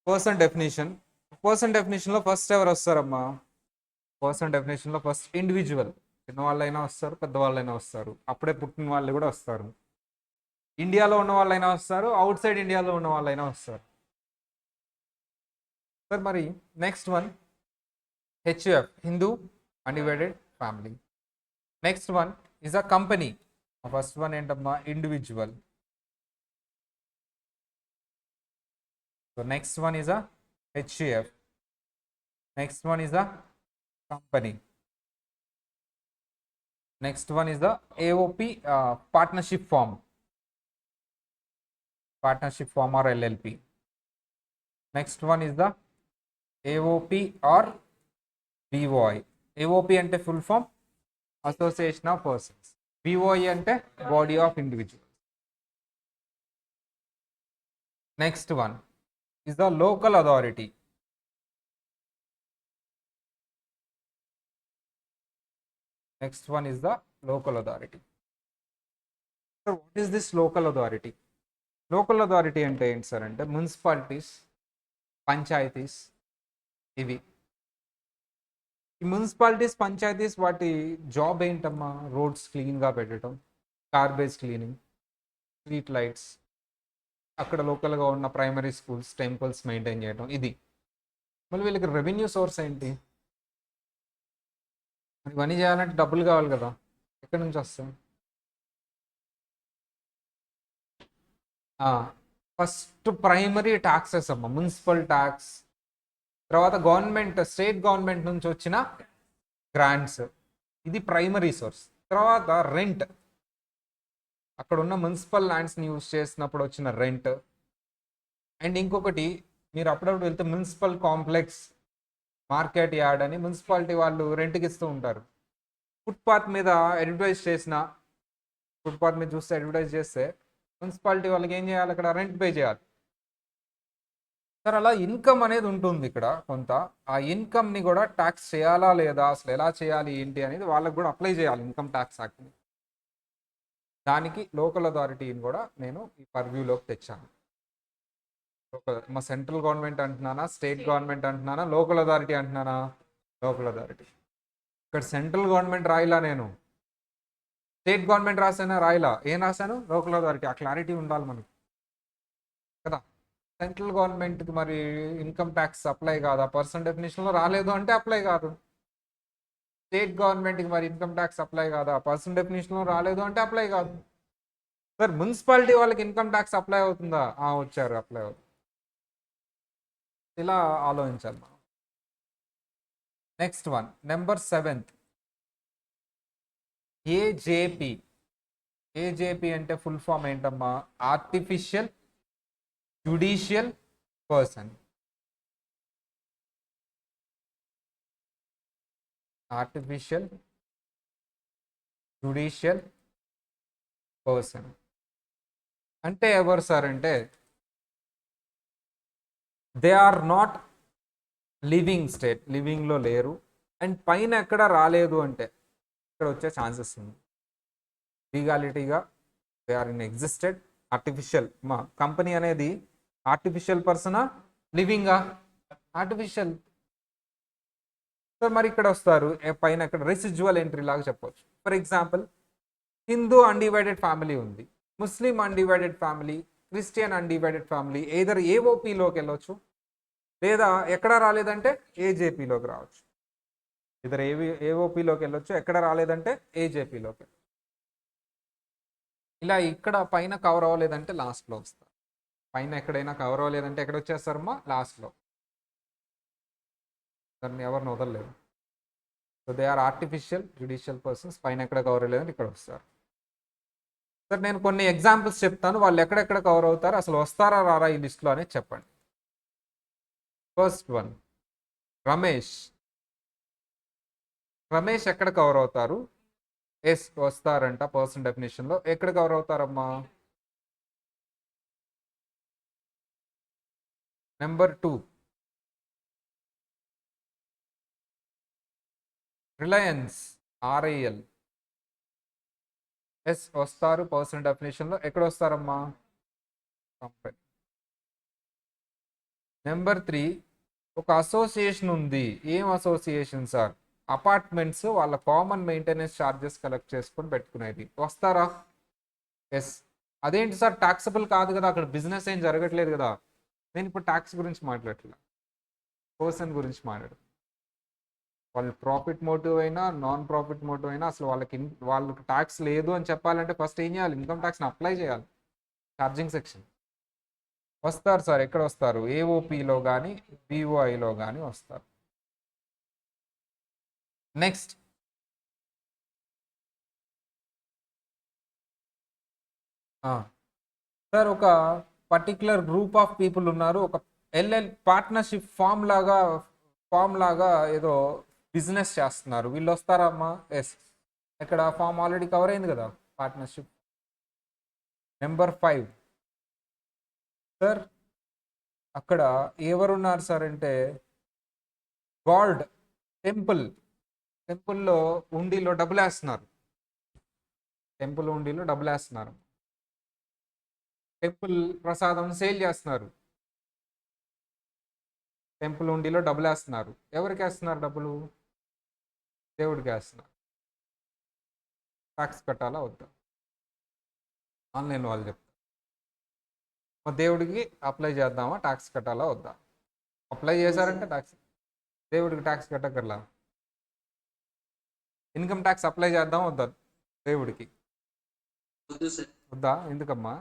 Person definition. Person డెఫినేషన్లో first ఎవరు వస్తారమ్మా? పర్సన్ డెఫినేషన్లో ఫస్ట్ ఇండివిజువల్. చిన్నవాళ్ళైనా వస్తారు, పెద్దవాళ్ళైనా వస్తారు, అప్పుడే పుట్టిన వాళ్ళు కూడా వస్తారు, ఇండియాలో ఉన్న వాళ్ళైనా వస్తారు, అవుట్ సైడ్ ఇండియాలో ఉన్న వాళ్ళైనా వస్తారు. సార్ మరి next one HUF, Hindu undivided family. Next one is a company. First one ఏంటమ్మా? Individual. So next one is a HUF. Next one is a company. Next one is the AOP, partnership form or LLP. Next one is the AOP or BOI. AOP ante full form Association of Persons. BOI ante Body of Individuals. Next one is the local authority. Next one is the local authority. So what is this local authority? Local authority ante ఏంటి sir అంటే municipalities, panchayats ఇవి. ఈ municipalities, panchayats వాటి job ఏంటమ్మా? Roads క్లీన్గా పెట్టడం, garbage cleaning, street lights, అక్కడ లోకల్గా ఉన్న ప్రైమరీ స్కూల్స్, టెంపుల్స్ మెయింటైన్ చేయడం, ఇది. మళ్ళీ వీళ్ళకి రెవెన్యూ సోర్స్ ఏంటి? ఇవన్నీ చేయాలంటే డబ్బులు కావాలి కదా, ఎక్కడి నుంచి వస్తాయి? ఫస్ట్ ప్రైమరీ ట్యాక్సెస్ అమ్మ, మున్సిపల్ ట్యాక్స్, తర్వాత గవర్నమెంట్, స్టేట్ గవర్నమెంట్ నుంచి వచ్చిన గ్రాంట్స్, ఇది ప్రైమరీ సోర్స్. తర్వాత రెంట్, అక్కడ ఉన్న మున్సిపల్ ల్యాండ్స్ని యూజ్ చేసినప్పుడు వచ్చిన రెంట్. అండ్ ఇంకొకటి, మీరు అప్పుడప్పుడు వెళ్తే మున్సిపల్ కాంప్లెక్స్, మార్కెట్ యార్డ్ అని మున్సిపాలిటీ వాళ్ళు రెంట్కి ఇస్తూ ఉంటారు. ఫుట్పాత్ మీద అడ్వర్టైజ్ చేసిన, ఫుట్పాత్ మీద చూస్తే అడ్వర్టైజ్ చేస్తే మున్సిపాలిటీ వాళ్ళకి ఏం చేయాలి? అక్కడ రెంట్ పే చేయాలి. సార్ అలా ఇన్కమ్ అనేది ఉంటుంది ఇక్కడ కొంత. ఆ ఇన్కమ్ని కూడా ట్యాక్స్ చేయాలా లేదా, అసలు ఎలా చేయాలి ఏంటి అనేది వాళ్ళకి కూడా అప్లై చేయాలి ఇన్కమ్ ట్యాక్స్ యాక్ట్ని. దానికి లోకల్ అథారిటీని కూడా నేను ఈ పర్వ్యూలోకి తెచ్చాను. మా సెంట్రల్ గవర్నమెంట్ అంటున్నానా, స్టేట్ గవర్నమెంట్ అంటున్నానా, లోకల్ అథారిటీ అంటున్నానా? Local authority. ఇక్కడ సెంట్రల్ గవర్నమెంట్ రాయిలా, నేను స్టేట్ గవర్నమెంట్ రాసానా? రాయిలా. ఏం రాశాను? Local authority. ఆ క్లారిటీ ఉండాలి మనకి కదా. సెంట్రల్ గవర్నమెంట్కి మరి ఇన్కమ్ ట్యాక్స్ అప్లై కాదా? పర్సన్ డెఫినేషన్లో రాలేదు అంటే అప్లై కాదు. స్టేట్ గవర్నమెంట్కి మరి ఇన్కమ్ ట్యాక్స్ అప్లై కాదా? పర్సన్ డెఫినేషన్లో రాలేదు అంటే అప్లై కాదు. సార్ మున్సిపాలిటీ వాళ్ళకి ఇన్కమ్ ట్యాక్స్ అప్లై అవుతుందా? వచ్చారు, అప్లై అవుతుంది. ఇలా ఆలోచించాలి మనం. Next one, number 7th, AJP. AJP అంటే ఫుల్ ఫామ్ ఏంటమ్మా? Artificial judicial person. Artificial judicial person అంటే ఎవరు సార్ అంటే, they are not living state, లివింగ్లో లేరు, అండ్ పైన ఎక్కడ రాలేదు అంటే ఇక్కడ వచ్చే ఛాన్సెస్ ఉంది. లీగాలిటీగా they are in existed. Artificial, మా కంపెనీ అనేది ఆర్టిఫిషియల్ పర్సనా, లివింగా? ఆర్టిఫిషియల్. సో మరి ఇక్కడ వస్తారు పైన, ఇక్కడ రెసిడ్యువల్ ఎంట్రీ లాగా చెప్పవచ్చు. For example, Hindu undivided family ఉంది, Muslim undivided family, Christian undivided family, either ఏఓపీలోకి వెళ్ళొచ్చు, లేదా ఎక్కడ రాలేదంటే ఏజేపీలోకి రావచ్చు. ఇద్దరు ఏఓపీలోకి వెళ్ళొచ్చు, ఎక్కడ రాలేదంటే ఏజేపీలోకి. ఇలా ఇక్కడ పైన కవర్ అవ్వలేదంటే లాస్ట్లో వస్తారు. పైన ఎక్కడైనా కవర్ అవ్వలేదంటే ఎక్కడ వచ్చేస్తారమ్మా? లాస్ట్లో. దాన్ని ఎవరిని వదలలేదు. So they are artificial judicial persons. పైన ఎక్కడ కవర్ అవ్వలేదంటే ఇక్కడ వస్తారు. సార్ నేను కొన్ని ఎగ్జాంపుల్స్ చెప్తాను, వాళ్ళు ఎక్కడెక్కడ కవర్ అవుతారు, అసలు వస్తారా రారా ఈ లిస్ట్లో అనేది చెప్పండి. First one, Ramesh. రమేష్ ఎక్కడ కవర్ అవుతారు? ఎస్, వస్తారంట పర్సన్ డెఫినేషన్లో. ఎక్కడ కవర్ అవుతారమ్మా? Number 2, Reliance, RIL. ఎస్, వస్తారు పర్సన్ డెఫినేషన్లో. ఎక్కడ వస్తారమ్మా? కంపెనీ. నెంబర్ 3, ఒక అసోసియేషన్ ఉంది. ఏం అసోసియేషన్ సార్? అపార్ట్మెంట్స్ వాళ్ళ కామన్ మెయింటెనెన్స్ ఛార్జెస్ కలెక్ట్ చేసుకొని పెట్టుకునేది. వస్తారా? ఎస్. అదేంటి సార్, టాక్సబుల్ కాదు కదా, అక్కడ బిజినెస్ ఏం జరగట్లేదు కదా. నేను ఇప్పుడు ట్యాక్స్ గురించి మాట్లాడట్లా, పర్సన్ గురించి మాట్లాడు. వాళ్ళు ప్రాఫిట్ మోటివ్ అయినా నాన్ ప్రాఫిట్ మోటివ్ అయినా అసలు వాళ్ళకి ట్యాక్స్ లేదు అని చెప్పాలంటే ఫస్ట్ ఏం చేయాలి? ఇన్కమ్ ట్యాక్స్ని అప్లై చేయాలి, ఛార్జింగ్ సెక్షన్. వస్తారు సార్, ఎక్కడ వస్తారు? ఏఓపిలో కానీ బిఓఐలో కానీ వస్తారు. నెక్స్ట్, సార్ ఒక పర్టికులర్ గ్రూప్ ఆఫ్ పీపుల్ ఉన్నారు, ఒక పార్ట్నర్షిప్ ఫామ్ లాగా ఏదో బిజినెస్ చేస్తున్నారు, వీళ్ళు వస్తారా అమ్మా? ఎస్. ఇక్కడ ఫామ్ ఆల్రెడీ కవర్ అయింది కదా, పార్ట్నర్షిప్. నెంబర్ 5, సార్ అక్కడ ఎవరున్నారు సార్ అంటే గాడ్, టెంపుల్లో ఉండిలో డబ్బులు వేస్తున్నారు. టెంపుల్ ప్రసాదం సేల్ చేస్తున్నారు. టెంపుల్ ఉండిలో డబ్బులు వేస్తున్నారు. ఎవరికి వేస్తున్నారు డబ్బులు? దేవుడికి వేస్తున్నారు. ట్యాక్స్ కట్టాలా వద్దా? ఆన్లైన్ వాళ్ళు చెప్తారు. దేవుడికి అప్లై చేద్దామా, ట్యాక్స్ కట్టాలా వద్దా? అప్లై చేశారంటే ట్యాక్స్, దేవుడికి ట్యాక్స్ కట్టకర్లా. ఇన్కమ్ ట్యాక్స్ అప్లై చేద్దామా వద్దా దేవుడికి? వద్దా? ఎందుకమ్మా?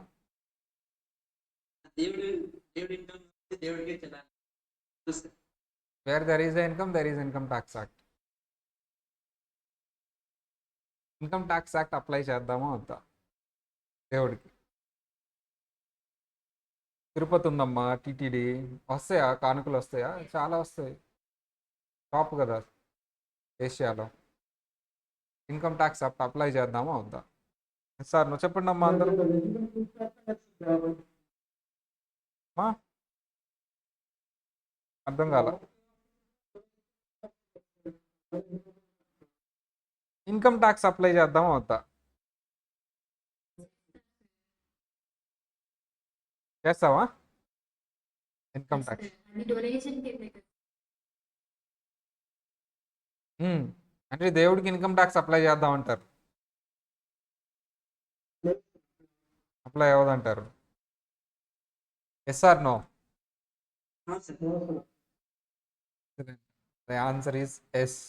Where there is income, there is income tax act. Income tax act apply చేద్దామా వద్దా దేవుడికి? తిరుపతి ఉందమ్మా, టీటీడీ. వస్తాయా కానుకలు? వస్తాయా? చాలా వస్తాయి, టాప్ కదా ఏషియాలో. ఇన్కమ్ ట్యాక్స్ అప్లై చేద్దామా వద్దా? సార్ నువ్వు చెప్పండి అమ్మా అందరూ. అర్థం కాల. ఇన్కమ్ ట్యాక్స్ అప్లై చేద్దామా వద్దా? చేస్తావా ఇన్కమ్ ట్యాక్స్? అంటే దేవుడికి ఇన్కమ్ ట్యాక్స్ అప్లై చేద్దాం అంటారు, అప్లై అవ్వదంటారు. Yes or no? The answer is yes.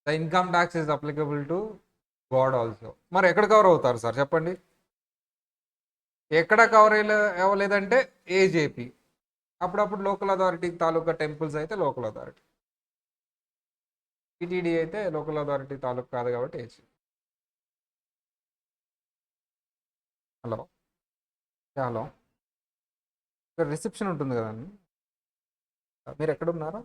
The income tax is applicable to god also. మరి ఎక్కడ కవర్ అవుతారు సార్ చెప్పండి? ఎక్కడ కవర్ అవ్వలేదంటే ఏజేపీ. అప్పుడప్పుడు లోకల్ అథారిటీ తాలూకా టెంపుల్స్ అయితే లోకల్ అథారిటీ, టీటీడీ అయితే లోకల్ అథారిటీ తాలూకా కాదు కాబట్టి ఏజీ. హలో, హలో, ఇక్కడ రిసెప్షన్ ఉంటుంది కదండి, మీరు ఎక్కడున్నారో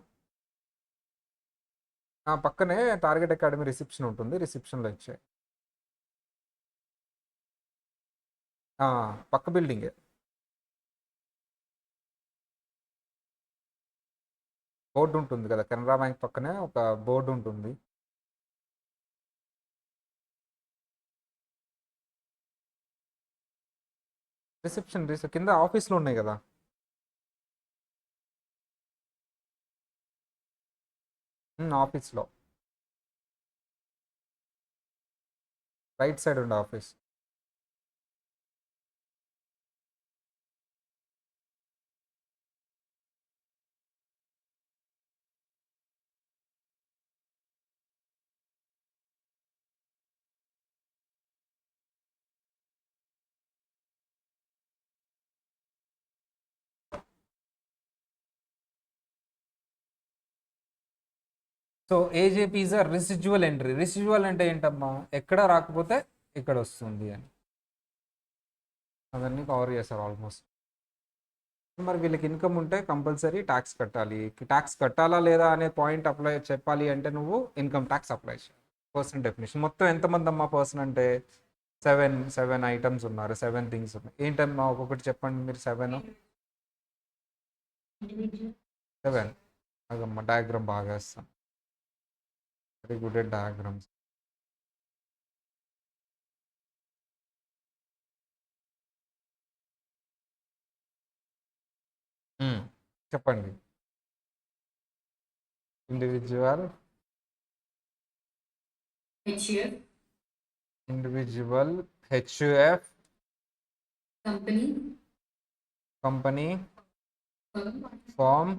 పక్కనే టార్గెట్ అకాడమీ రిసెప్షన్ ఉంటుంది, రిసెప్షన్లో ఇచ్చాయి. పక్క బిల్డింగే. బోర్డు ఉంటుంది కదా, కెనరా బ్యాంక్ పక్కనే ఒక బోర్డు ఉంటుంది. రిసెప్షన్ కింద ఆఫీస్లో ఉన్నాయి కదా. ఆఫీస్లో రైట్ సైడ్ ఉండే office. So AJP is a residual entry. Residual అంటే ఏంటమ్మా? ఎక్కడ రాకపోతే ఇక్కడ వస్తుంది అని. అవన్నీ కవర్ చేస్తారు ఆల్మోస్ట్. మరి వీళ్ళకి ఇన్కమ్ ఉంటే కంపల్సరీ ట్యాక్స్ కట్టాలి. ట్యాక్స్ కట్టాలా లేదా అనే పాయింట్ అప్లై చెప్పాలి అంటే నువ్వు ఇన్కమ్ ట్యాక్స్ అప్లై చేయాలి. పర్సన్ డెఫినేషన్ మొత్తం ఎంతమంది అమ్మా పర్సన్ అంటే? సెవెన్ ఐటమ్స్ ఉన్నారు, 7 థింగ్స్ ఉన్నాయి. ఏంటమ్మా ఒక్కొక్కటి చెప్పండి మీరు. 7 అదమ్మా, డయాగ్రామ్ బాగా వేస్తాం, వెరీ గుడ్ ఎట్ డయాగ్రామ్స్. చెప్పండి. ఇండివిజువల్ HUF, ఇండివిజువల్ HUF company, company firm, firm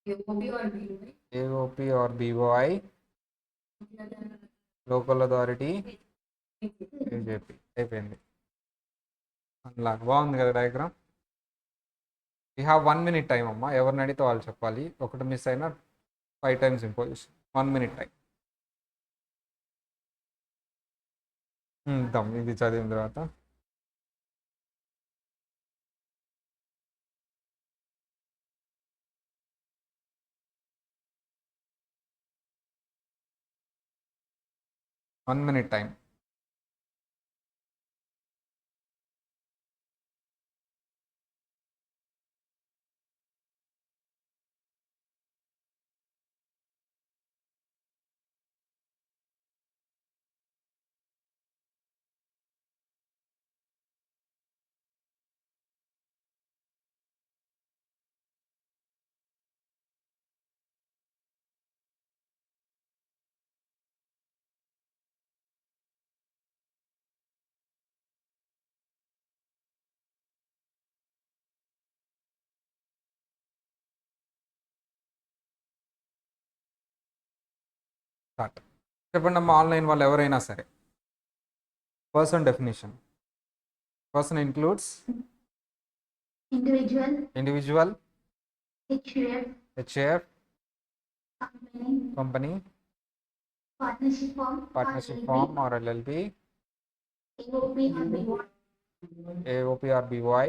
AOB or BOI, AOP or BOI local authority AJP. అయిపోయింది. అలా బాగుంది కదా diagram. You have 1 minute time అమ్మా. ఎవరిని అడిగితే వాళ్ళు చెప్పాలి. ఒకటి మిస్ అయినా 5 times ఇంపోజిషన్. 1 minute టైం ఇద్దాం ఇది చదివిన తర్వాత. One minute time. స్టార్ట్. చెప్పండి అమ్మా. ఆన్లైన్ వాళ్ళు ఎవరైనా సరే. Person definition. Person includes individual, individual HUF, HAF company, company partnership firm, partnership form or LLP AOB or BOI, AOP or BOI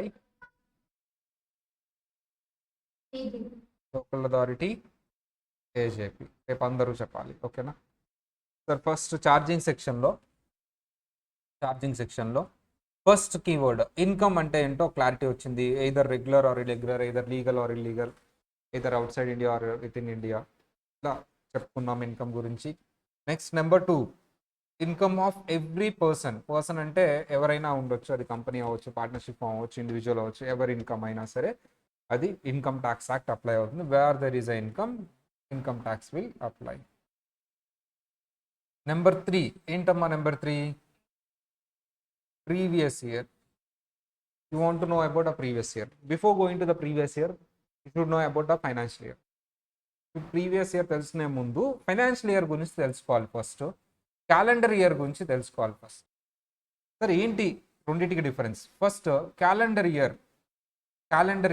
local authority AJP. రేపు అందరూ చెప్పాలి. ఓకేనా సార్. ఫస్ట్ ఛార్జింగ్ సెక్షన్లో ఫస్ట్ కీవర్డ్ ఇన్కమ్ అంటే ఏంటో clarity వచ్చింది. Either regular are irregular, either legal are illegal, either out side India are with in India. ఇలా చెప్పుకున్నాం ఇన్కమ్ గురించి. Next number 2, income of every person అంటే ఎవరైనా ఉండొచ్చు. అది కంపెనీ అవ్వచ్చు, పార్ట్నర్షిప్ అవ్వచ్చు, ఇండివిజువల్ అవ్వచ్చు. ఎవరి ఇన్కమ్ అయినా సరే అది ఇన్కమ్ ట్యాక్స్ యాక్ట్ అప్లై అవుతుంది. Where there is a income tax will apply. Number 3 ఏంటమ్మా? Number 3 previous year. You want to know about a previous year. Before going to the previous year, you should know about the financial year. Previous year తెలుసుకునే ముందు financial year గురించి తెలుసుకోవాలి first. Calendar year గురించి తెలుసుకోవాలి first. సరే ఏంటి రెండింటికి difference? First calendar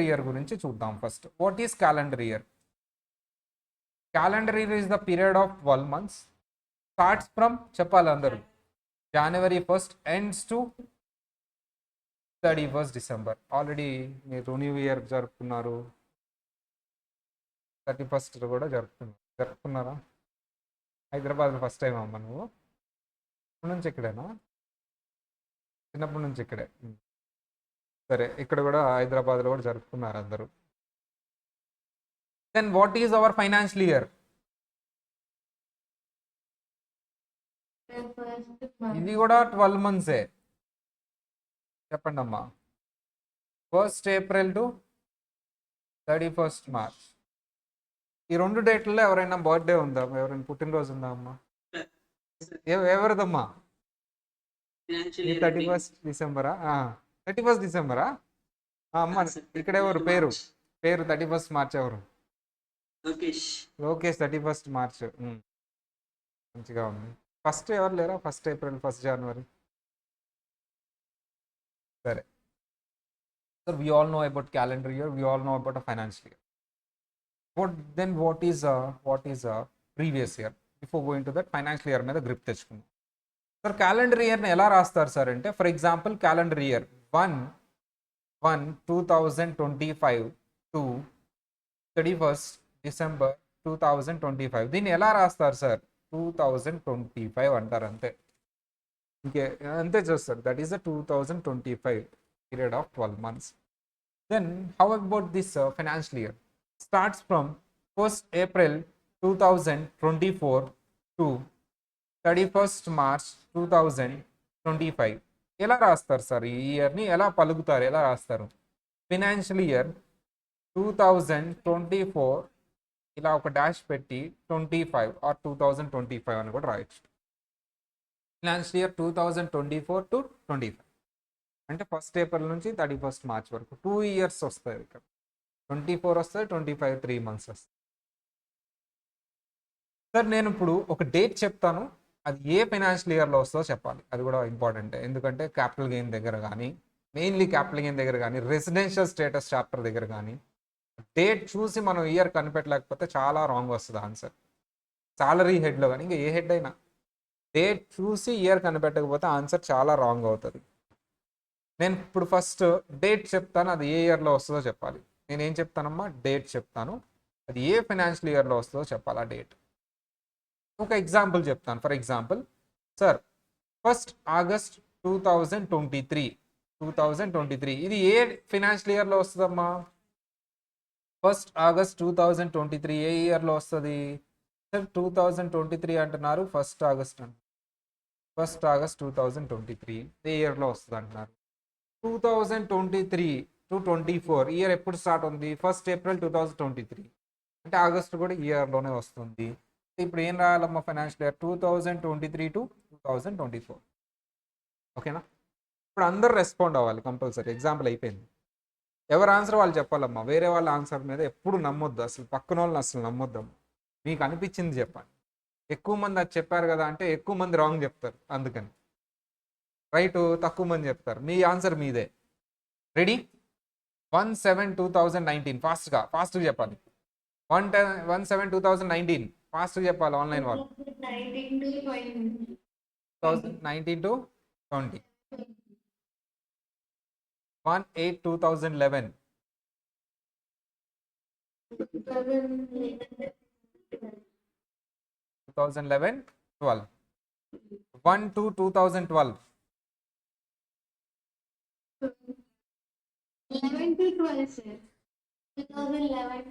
year గురించి చూద్దాం first. What is calendar year? Calendar year is the period of 12 months. Starts from చెప్పాలి అందరూ. January 1st ends to 31st December. Already మీరు న్యూ ఇయర్ జరుపుకున్నారు, 31st కూడా జరుపుకున్నారా? హైదరాబాద్లో ఫస్ట్ టైం అమ్మ నువ్వు? ఇప్పటి నుంచి ఇక్కడేనా? చిన్నప్పటి నుంచి ఇక్కడే. సరే, ఇక్కడ కూడా హైదరాబాద్లో కూడా జరుపుకున్నారు అందరూ. Then what is our financial year? ఇది కూడా 12 months. చెప్పండి అమ్మా. 1st April to 31st March. ఈ 2 డేట్లలో ఎవరైనా బర్త్డే ఉందా? ఎవరైనా పుట్టినరోజు ఉందా అమ్మా? ఎవరిదమ్మా? 31st December. 31st December. అమ్మ ఇక్కడ ఎవరు పేరు 31st March ఎవరు? Lokesh 31st March. మంచిగా ఉంది. ఫస్ట్ ఎవరు లేరా? 1st April, 1st January. సరే sir, we all know about calendar year, we all know about a financial year. What is a previous year? Before going to that, financial year మీద grip తెచ్చుకుందాం. Sir calendar ఇయర్ని ఎలా రాస్తారు sir అంటే, for example calendar year 1/1/2025 to 31st December 2025. దీన్ని ఎలా రాస్తారు sir? 2025 అంటారు అంతే. ఇంకే అంతే చూస్తారు. That is the 2025 period of 12 months. Then how about this financial year? Starts from 1st April 2024 to 31st March 2025. ఎలా రాస్తారు సార్? ఈ ఇయర్ని ఎలా పలుకుతారు, ఎలా రాస్తారు? ఫైనాన్షియల్ ఇయర్ 2024 ఇలా ఒక డాష్ పెట్టి 25 ఆర్ 2025 అని కూడా రాయొచ్చు. ఫినాన్షియల్ ఇయర్ 2024 to 25 అంటే 1st ఏప్రిల్ నుంచి 31st మార్చ్ వరకు 2 ఇయర్స్ వస్తుంది ఇక్కడ. 24 వస్తుంది, 25 3 మంత్స్ వస్తుంది. సార్ నేను ఇప్పుడు ఒక డేట్ చెప్తాను, అది ఏ ఫైనాన్షియల్ ఇయర్లో వస్తుందో చెప్పాలి. అది కూడా ఇంపార్టెంటే, ఎందుకంటే క్యాపిటల్ గెయిన్ దగ్గర కానీ, మెయిన్లీ క్యాపిటల్ గెయిన్ దగ్గర కానీ, రెసిడెన్షియల్ స్టేటస్ చాప్టర్ దగ్గర కానీ డేట్ చూసి మనం ఇయర్ కనిపెట్టలేకపోతే చాలా రాంగ్ వస్తుంది ఆన్సర్. సాలరీ హెడ్లో కానీ ఇంకా ఏ హెడ్ అయినా డేట్ చూసి ఇయర్ కనిపెట్టకపోతే ఆన్సర్ చాలా రాంగ్ అవుతుంది. నేను ఇప్పుడు ఫస్ట్ డేట్ చెప్తాను, అది ఏ ఇయర్లో వస్తుందో చెప్పాలి. నేను ఏం చెప్తానమ్మా, డేట్ చెప్తాను, అది ఏ ఫైనాన్షియల్ ఇయర్లో వస్తుందో చెప్పాలి ఆ డేట్. ఒక ఎగ్జాంపుల్ చెప్తాను. For example sir 1st August 2023 ఇది ఏ ఫైనాన్షియల్ ఇయర్లో వస్తుందమ్మా? 1st ఆగస్ట్ 2023 ఏ ఇయర్లో వస్తుంది సార్? 2023 అంటున్నారు, 1st ఆగస్ట్ అంటున్నారు. 1st ఆగస్ట్ 2023 ఏ ఇయర్లో వస్తుంది అంటున్నారు. 2023 to 24 ఇయర్ ఎప్పుడు స్టార్ట్ ఉంది? 1st ఏప్రిల్ 2023 అంటే ఆగస్ట్ కూడా ఇయర్లోనే వస్తుంది. ఇప్పుడు ఏం రాయాలమ్మా ఫైనాన్షియల్ ఇయర్? 2023 to 2024. ఓకేనా? ఇప్పుడు అందరు రెస్పాండ్ అవ్వాలి కంపల్సరీ. ఎగ్జాంపుల్ అయిపోయింది. ఎవరి ఆన్సర్ వాళ్ళు చెప్పాలమ్మా. వేరే వాళ్ళ ఆన్సర్ మీద ఎప్పుడు నమ్మొద్దు, అసలు పక్కన వాళ్ళని అసలు నమ్మొద్దమ్మా. మీకు అనిపించింది చెప్పండి. ఎక్కువ మంది అది చెప్పారు కదా అంటే ఎక్కువ మంది రాంగ్ చెప్తారు, అందుకని రైట్ తక్కువ మంది చెప్తారు. మీ ఆన్సర్ మీదే. రెడీ? 1/7/2019 ఫాస్ట్గా చెప్పాలి. 1/7/2019 ఫాస్ట్గా చెప్పాలి. ఆన్లైన్ వాళ్ళు 2019 to 20. 1/8/2011. 2011 12. 1/2/2012. 11 to 12, sir. 2011.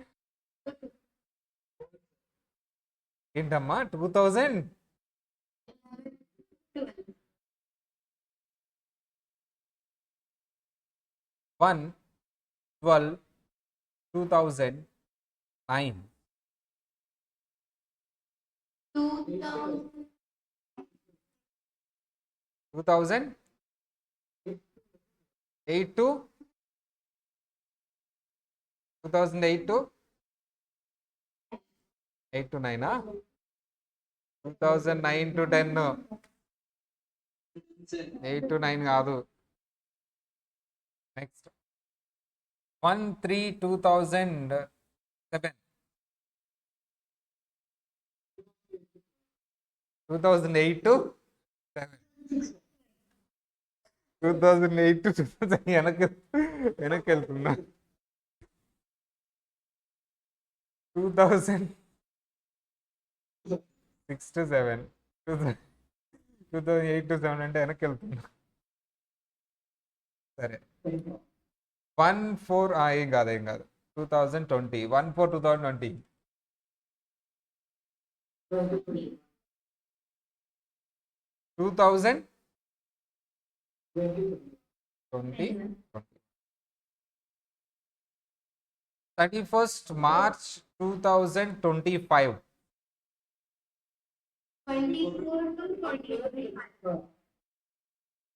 ఏంటమ్మా 2000 1/12/2009. 2008 to 8 to 9. 2009 to 10. 8 to 9 కాదు. నెక్స్ట్ 1/3/2007. 2008 to 7. 2008 to 2000 వెనక్కి వెళ్తున్నా. 2006 to 7. 2008 to 7 అంటే వెనక్కి వెళ్తున్నా. సరే 1/4 ఏం కాదు 2020. 1/4/2020. 2020. 31st March 2025. 24 to 25.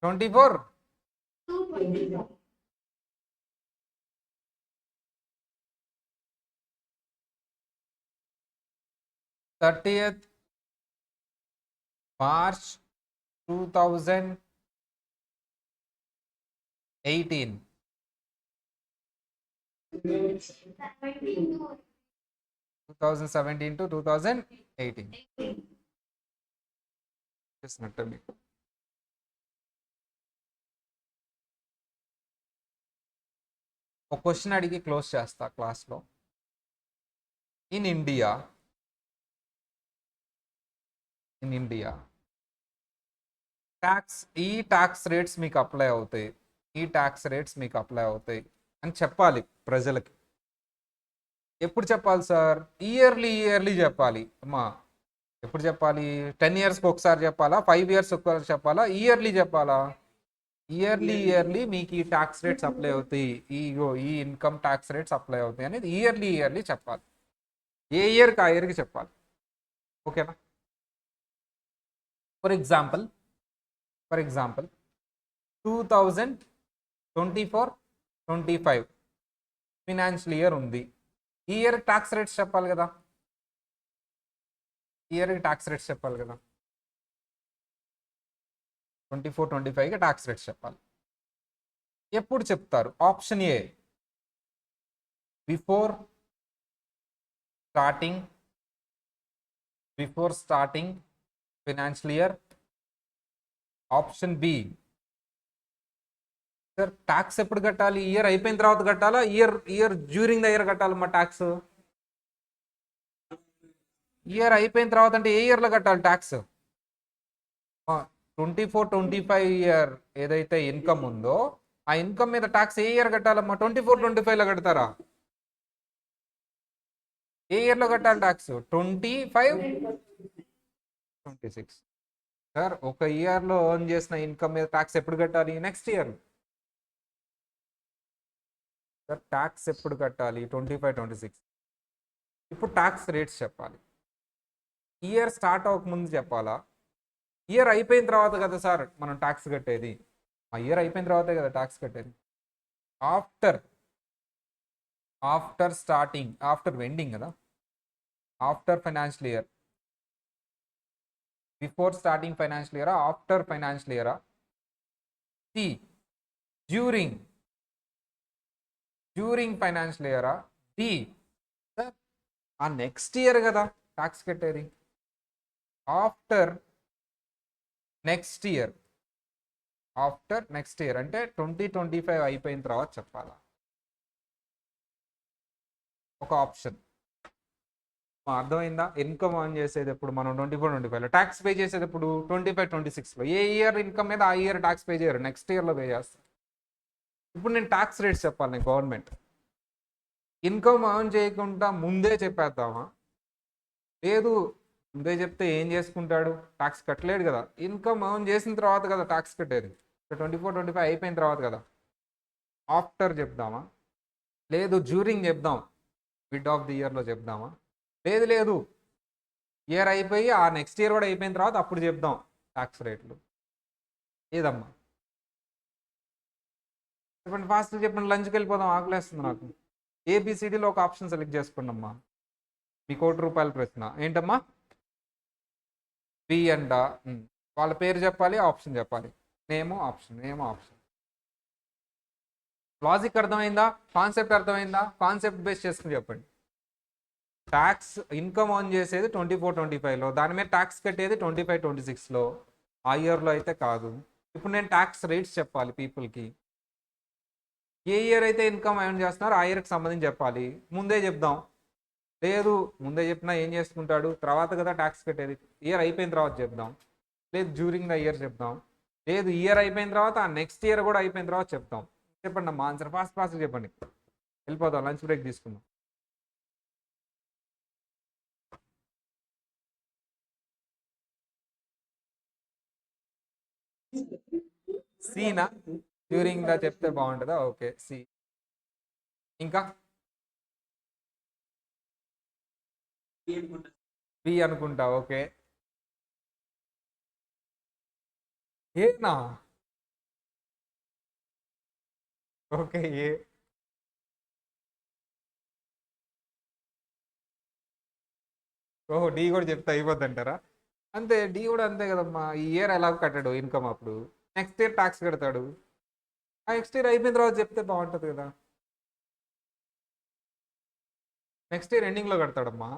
24. 2/24. 30th March 2018. 2017 to 2018. చేసినట్టు మీకు ఒక క్వశ్చన్ అడిగి క్లోజ్ చేస్తా క్లాస్లో. ఇన్ ఇండియా ఈ ట్యాక్స్ రేట్స్ మీకు అప్లై అవుతాయి అని చెప్పాలి ప్రజలకి. ఎప్పుడు చెప్పాలి సార్? ఇయర్లీ చెప్పాలి అమ్మా. ఎప్పుడు చెప్పాలి? 10 yearsకి ఒకసారి చెప్పాలా? 5 years ఒకసారి చెప్పాలా? ఇయర్లీ చెప్పాలా? ఇయర్లీ మీకు ఈ ట్యాక్స్ రేట్స్ అప్లై అవుతాయి, ఈ ఇన్కమ్ ట్యాక్స్ రేట్స్ అప్లై అవుతాయి అనేది ఇయర్లీ చెప్పాలి. ఏ ఇయర్కి ఆ ఇయర్కి చెప్పాలి. ఓకేనా? ఫర్ ఎగ్జాంపుల్ 2024-25 ఫినాన్షియల్ ఇయర్ ఉంది. ఈ ఇయర్ ట్యాక్స్ రేట్స్ చెప్పాలి కదా, ఈ ఇయర్కి ట్యాక్స్ రేట్స్ చెప్పాలి కదా. 24-25కి ట్యాక్స్ రేట్స్ చెప్పాలి. ఎప్పుడు చెప్తారు? Option A before starting financial year. Option B, sir tax ఎప్పుడు కట్టాలి? ఇయర్ అయిపోయిన తర్వాత కట్టాలా, ఇయర్ డ్యూరింగ్ ద ఇయర్ కట్టాలమ్మా ట్యాక్స్? ఇయర్ అయిపోయిన తర్వాత అంటే ఏ ఇయర్లో కట్టాలి ట్యాక్స్? 24-25 ఇయర్ ఏదైతే ఇన్కమ్ ఉందో ఆ ఇన్కమ్ మీద ట్యాక్స్ ఏ ఇయర్ కట్టాలమ్మా? 24-25లో కడతారా? ఏ ఇయర్లో కట్టాలి ట్యాక్స్? 25-26. సార్ ఒక ఇయర్లో ఎర్న్ చేసిన ఇన్కమ్ మీద ట్యాక్స్ ఎప్పుడు కట్టాలి? Next year. సార్ ట్యాక్స్ ఎప్పుడు కట్టాలి? 25-26. ఇప్పుడు ట్యాక్స్ రేట్స్ చెప్పాలి. ఇయర్ స్టార్ట్ అవ్వకముందు చెప్పాలా, ఇయర్ అయిపోయిన తర్వాత కదా సార్ మనం ట్యాక్స్ కట్టేది? ఆ ఇయర్ అయిపోయిన తర్వాతే కదా ట్యాక్స్ కట్టేది. ఆఫ్టర్ స్టార్టింగ్, ఆఫ్టర్ వెండింగ్ కదా, after financial year. Before starting financial ఇయరా, ఆఫ్టర్ ఫైనాన్షియల్ ఇయరా? సి డ్యూరింగ్ ఫైనాన్షియల్ ఇయరా? డి సార్ ఆ నెక్స్ట్ ఇయర్ కదా ట్యాక్స్ కట్టేది. ఆఫ్టర్ నెక్స్ట్ ఇయర్ అంటే 2025 అయిపోయిన తర్వాత చెప్పాలా? ఒక ఆప్షన్ అర్థమైందా? ఇన్కమ్ ఆన్ చేసేది ఎప్పుడు మనం 24-25లో, ట్యాక్స్ పే చేసేది ఎప్పుడు 25-26లో. ఏ ఇయర్ ఇన్కమ్ మీద ఆ ఇయర్ ట్యాక్స్ పే చేయరు, నెక్స్ట్ ఇయర్లో పే చేస్తారు. ఇప్పుడు నేను ట్యాక్స్ రేట్స్ చెప్పాలి. నేను గవర్నమెంట్ ఇన్కమ్ ఆన్ చేయకుండా ముందే చెప్పేద్దామా? లేదు, ముందే చెప్తే ఏం చేసుకుంటాడు? ట్యాక్స్ కట్టలేడు కదా. ఇన్కమ్ ఆన్ చేసిన తర్వాత కదా ట్యాక్స్ కట్టేది. 24-25 అయిపోయిన తర్వాత కదా. ఆఫ్టర్ చెప్దామా? లేదు డ్యూరింగ్ చెప్దాం, మిడ్ ఆఫ్ ది ఇయర్లో చెప్దామా? లేదు ఇయర్ అయిపోయి ఆ నెక్స్ట్ ఇయర్ కూడా అయిపోయిన తర్వాత అప్పుడు చెప్దాం ట్యాక్స్ రేట్లు. ఏదమ్మా చెప్పండి, ఫాస్ట్ చెప్పండి, లంచ్కి వెళ్ళిపోదాం, ఆకలేస్తుంది నాకు. ఏబిసిడిలో ఒక ఆప్షన్ సెలెక్ట్ చేసుకోండి అమ్మా. మీ ₹1,00,00,000 ప్రశ్న ఏంటమ్మా? బి అంట. వాళ్ళ పేరు చెప్పాలి, ఆప్షన్ చెప్పాలి. నేమో ఆప్షన్. లాజిక్ అర్థమైందా? కాన్సెప్ట్ అర్థమైందా? కాన్సెప్ట్ బేస్ చేసుకుని చెప్పండి. ట్యాక్స్ ఇన్కమ్ ఆన్ చేసేది 24-25లో, దాని మీద ట్యాక్స్ కట్టేది 25-26లో. ఆ ఇయర్లో అయితే కాదు. ఇప్పుడు నేను ట్యాక్స్ రేట్స్ చెప్పాలి పీపుల్కి. ఏ ఇయర్ అయితే ఇన్కమ్ ఎర్న్ చేస్తున్నారో ఆ ఇయర్కి సంబంధించి చెప్పాలి. ముందే చెప్దాం. లేదు ముందే చెప్పినా ఏం చేసుకుంటాడు, తర్వాత కదా ట్యాక్స్ కట్టేది, ఇయర్ అయిపోయిన తర్వాత చెప్దాం. లేదు డ్యూరింగ్ ద ఇయర్ చెప్దాం. లేదు ఇయర్ అయిపోయిన తర్వాత ఆ నెక్స్ట్ ఇయర్ కూడా అయిపోయిన తర్వాత చెప్తాం. చెప్పండి అమ్మా ఆన్సర్, ఫాస్ట్ చెప్పండి. వెళ్ళిపోదాం, లంచ్ బ్రేక్ తీసుకుందాం. సీనా? డ్యూరింగ్ ద చెప్తే బాగుంటుందా? Okay C. ఇంకా బి అనుకుంటా. ఓకే ఏనా? Okay A. ఓహో డి కూడా చెప్తే అయిపోద్ది అంటారా? అంతే, డి కూడా అంతే కదమ్మా. ఈ ఇయర్ ఎలా కట్టాడు ఇన్కమ్, అప్పుడు నెక్స్ట్ ఇయర్ ట్యాక్స్ కడతాడు. ఆ నెక్స్ట్ ఇయర్ అయిపోయిన తర్వాత చెప్తే బాగుంటుంది కదా. నెక్స్ట్ ఇయర్ ఎండింగ్లో కడతాడమ్మా.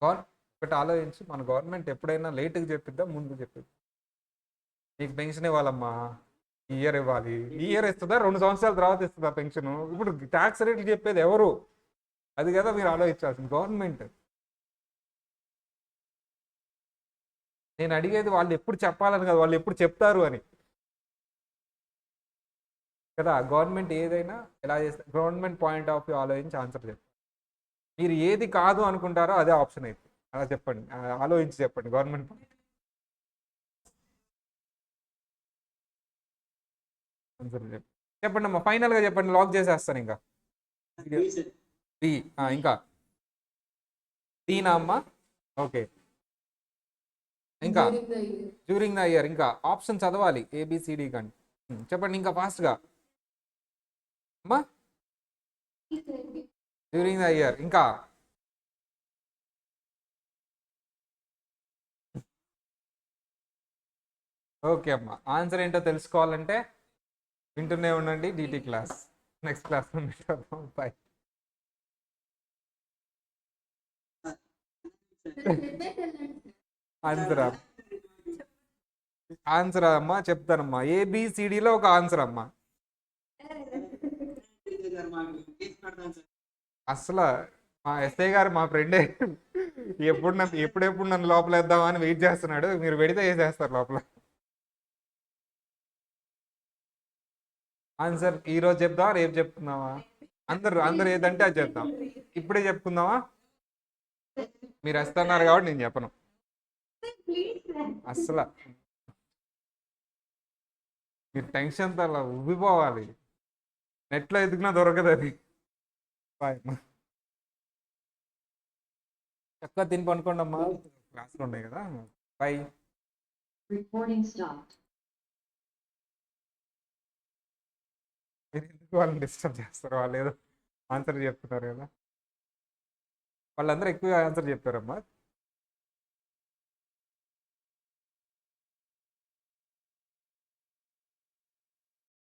ఒకటి ఆలోచించి, మన గవర్నమెంట్ ఎప్పుడైనా లేట్గా చెప్పిద్దా ముందు చెప్పిద్దా? నీకు పెన్షన్ ఇవ్వాలమ్మా, ఈ ఇయర్ ఇవ్వాలి. ఈ ఇయర్ ఇస్తుందా 2 సంవత్సరాల తర్వాత ఇస్తుందా పెన్షన్? ఇప్పుడు ట్యాక్స్ రేట్లు చెప్పేది ఎవరు? అది కదా మీరు ఆలోచించాల్సింది, గవర్నమెంట్. నేను అడిగేది వాళ్ళు ఎప్పుడు చెప్పాలని కదా, వాళ్ళు ఎప్పుడు చెప్తారు అని కదా. గవర్నమెంట్ ఏదైనా ఎలా చేస్తారు, గవర్నమెంట్ పాయింట్ ఆఫ్ వ్యూ ఆలోచించి ఆన్సర్ చెప్పండి. మీరు ఏది కాదు అనుకుంటారో అదే ఆప్షన్ అయితే అలా చెప్పండి, ఆలోచించి చెప్పండి గవర్నమెంట్. ఆన్సర్ చెప్పండి అమ్మా, ఫైనల్గా చెప్పండి, లాక్ చేసేస్తాను ఇంకా. డి. ఇంకా డీనా అమ్మా? ఓకే. ఇంకా డ్యూరింగ్ ద ఇయర్, ఇంకా ఆప్షన్ చదవాలి ఏబిసిడి కానీ. చెప్పండి ఇంకా ఫాస్ట్గా అమ్మా. డ్యూరింగ్ ద ఇయర్, ఇంకా ఓకే అమ్మా. ఆన్సర్ ఏంటో తెలుసుకోవాలంటే వింటూనే ఉండండి DT class. Next class bye. ఆన్సరా? ఆన్సర్ అమ్మా చెప్తానమ్మా, ఏబిసిడిలో ఒక ఆన్సర్ అమ్మా. అసలు మా ఎస్ఐ గారు మా ఫ్రెండే, ఎప్పుడెప్పుడు నన్ను లోపల వేద్దామని వెయిట్ చేస్తున్నాడు. మీరు పెడితే వేసేస్తారు లోపల. ఆన్సర్ ఈ రోజు చెప్దామా రేపు చెప్తున్నావా? అందరు ఏదంటే అది చెప్తాం. ఇప్పుడే చెప్పుకుందామా? మీరు వస్తున్నారు కాబట్టి నేను చెప్పను. అస్సలు మీరు టెన్షన్తో అలా ఉబ్బిపోవాలి. నెట్లో ఎదుగునా దొరకదు అది. బాయ్ అమ్మా. చక్కగా తిని పనుకోండి అమ్మా, క్లాసులు ఉన్నాయి కదా. బాయ్. Recording stopped. మీరు ఎందుకు వాళ్ళని డిస్టర్బ్ చేస్తారు? వాళ్ళు ఏదో ఆన్సర్ చెప్తున్నారు కదా. వాళ్ళందరూ ఎక్కువ ఆన్సర్ చెప్పారమ్మా.